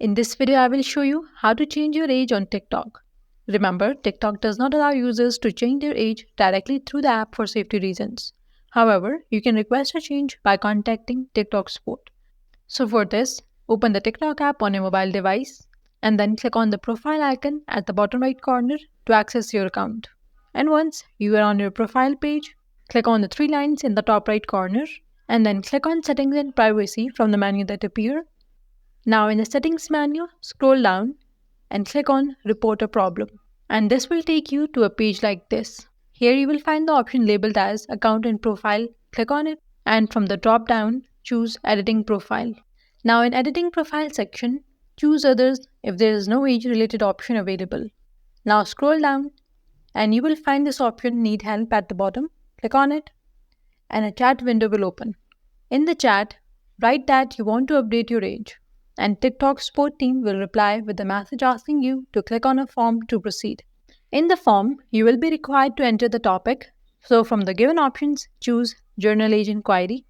In this video, I will show you how to change your age on TikTok. Remember, TikTok does not allow users to change their age directly through the app for safety reasons. However, you can request a change by contacting TikTok support. So for this, open the TikTok app on your mobile device and then click on the profile icon at the bottom right corner to access your account. And once you are on your profile page, click on the three lines in the top right corner and then click on Settings and Privacy from the menu that appear. Now in the settings menu, scroll down and click on Report a Problem. And this will take you to a page like this. Here you will find the option labeled as Account and Profile. Click on it and from the drop down, choose Editing Profile. Now in Editing Profile section, choose Others if there is no age related option available. Now scroll down and you will find this option Need Help at the bottom. Click on it and a chat window will open. In the chat, write that you want to update your age, and TikTok support team will reply with a message asking you to click on a form to proceed. In the form, you will be required to enter the topic. So from the given options, choose Journal Age Inquiry,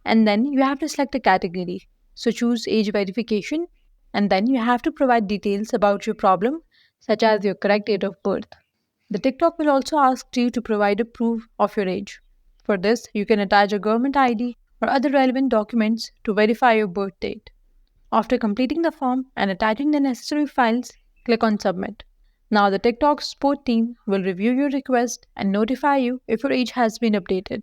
and then you have to select a category. So choose Age Verification, and then you have to provide details about your problem, such as your correct date of birth. The TikTok will also ask you to provide a proof of your age. For this, you can attach a government ID or other relevant documents to verify your birth date. After completing the form and attaching the necessary files, click on Submit. Now the TikTok support team will review your request and notify you if your age has been updated.